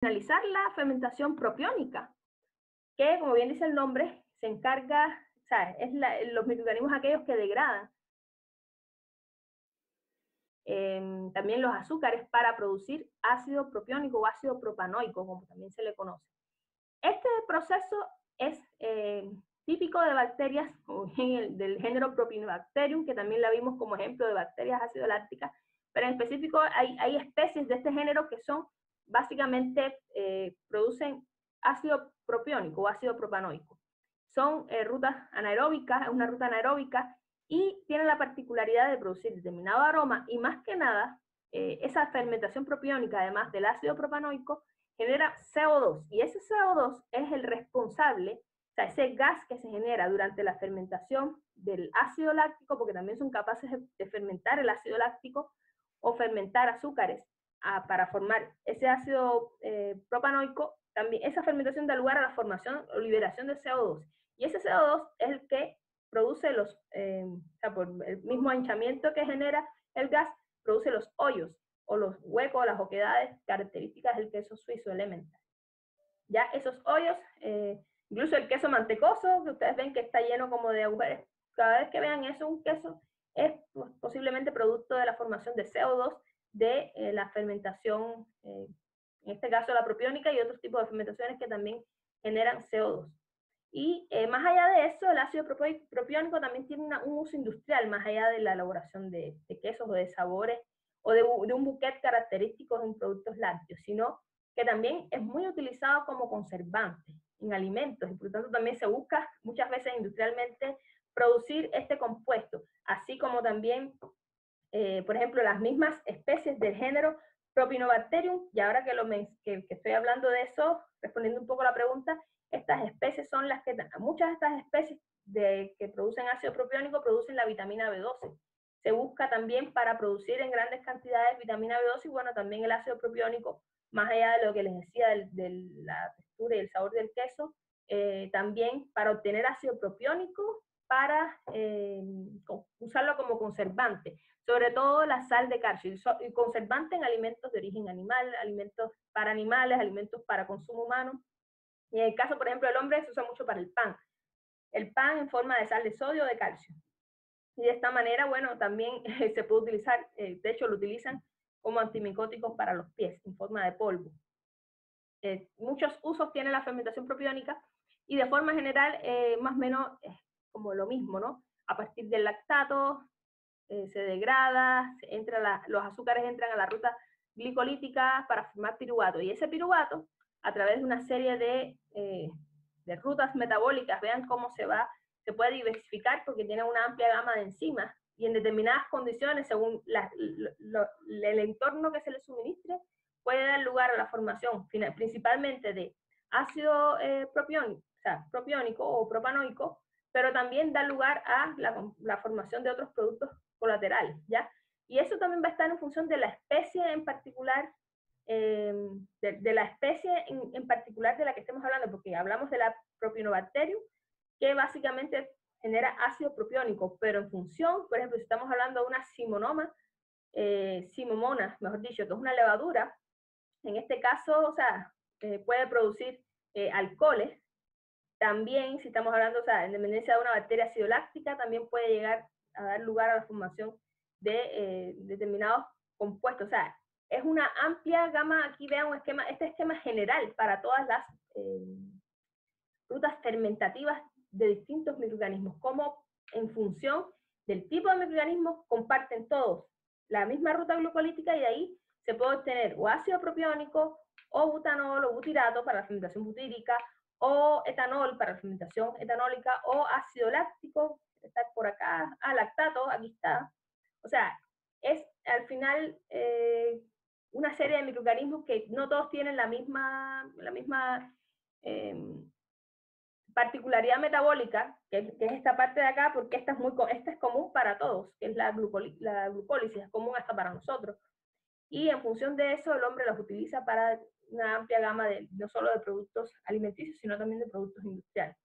finalizar la fermentación propiónica, que como bien dice el nombre, se encarga, o sea, los microorganismos aquellos que degradan también los azúcares para producir ácido propiónico o ácido propanoico, como también se le conoce. Este proceso es típico de bacterias del género Propionibacterium, que también la vimos como ejemplo de bacterias ácido lácticas, pero en específico hay especies de este género que son básicamente producen ácido propiónico o ácido propanoico. Son rutas anaeróbicas, es una ruta anaeróbica y tienen la particularidad de producir determinado aroma y más que nada esa fermentación propiónica, además del ácido propanoico, genera CO2 y ese CO2 es el responsable, o sea, ese gas que se genera durante la fermentación del ácido láctico, porque también son capaces de fermentar el ácido láctico o fermentar azúcares para formar ese ácido propanoico. También esa fermentación da lugar a la formación o liberación de CO2 y ese CO2 es el que produce o sea, por el mismo hinchamiento que genera el gas, produce los hoyos o los huecos, las oquedades características del queso suizo Emmental. Ya esos hoyos, incluso el queso mantecoso, que ustedes ven que está lleno como de agujeros, cada vez que vean eso, un queso, es posiblemente producto de la formación de CO2 de la fermentación, en este caso la propiónica y otros tipos de fermentaciones que también generan CO2. Y más allá de eso, el ácido propiónico también tiene un uso industrial, más allá de la elaboración de quesos o de sabores o de un buquet característico en productos lácteos, sino que también es muy utilizado como conservante en alimentos y por lo tanto también se busca muchas veces industrialmente producir este compuesto, así como también, por ejemplo, las mismas especies del género Propionibacterium, y ahora que estoy hablando de eso, respondiendo un poco a la pregunta, estas especies son las que, muchas de estas especies que producen ácido propiónico producen la vitamina B12. Se busca también para producir en grandes cantidades vitamina B12 y bueno, también el ácido propiónico, más allá de lo que les decía de la textura y el sabor del queso, también para obtener ácido propiónico, para usarlo como conservante, sobre todo la sal de calcio, y conservante en alimentos de origen animal, alimentos para animales, alimentos para consumo humano. Y en el caso, por ejemplo, del hombre se usa mucho para el pan en forma de sal de sodio o de calcio. Y de esta manera, bueno, también se puede utilizar, de hecho lo utilizan como antimicóticos para los pies, en forma de polvo. Muchos usos tiene la fermentación propiónica y de forma general, más o menos, es como lo mismo, ¿no? A partir del lactato, se degrada, los azúcares entran a la ruta glicolítica para formar piruvato. Y ese piruvato, a través de una serie de rutas metabólicas, vean cómo se puede diversificar porque tiene una amplia gama de enzimas y en determinadas condiciones, según el entorno que se le suministre, puede dar lugar a la formación principalmente de ácido propiónico o propanoico, pero también da lugar a la formación de otros productos colaterales, ¿ya? Y eso también va a estar en función de la especie en particular, de la especie en particular de la que estemos hablando, porque hablamos de la Propionibacterium, que básicamente genera ácido propiónico, pero en función, por ejemplo, si estamos hablando de una simomona, mejor dicho, que es una levadura, en este caso, o sea, puede producir alcoholes. También, si estamos hablando, o sea, en dependencia de una bacteria acidoláctica, también puede llegar a dar lugar a la formación de determinados compuestos. O sea, es una amplia gama, aquí vean este esquema general para todas las rutas fermentativas de distintos microorganismos, como en función del tipo de microorganismos comparten todos la misma ruta glucolítica y de ahí se puede obtener o ácido propiónico o butanol o butirato para la fermentación butírica o etanol para la fermentación etanólica o ácido láctico, está por acá, lactato, aquí está. O sea, es al final una serie de microorganismos que no todos tienen la misma particularidad metabólica, que es esta parte de acá, porque esta es común para todos, que es la glucólisis, es común hasta para nosotros. Y en función de eso, el hombre los utiliza para una amplia gama no solo de productos alimenticios, sino también de productos industriales.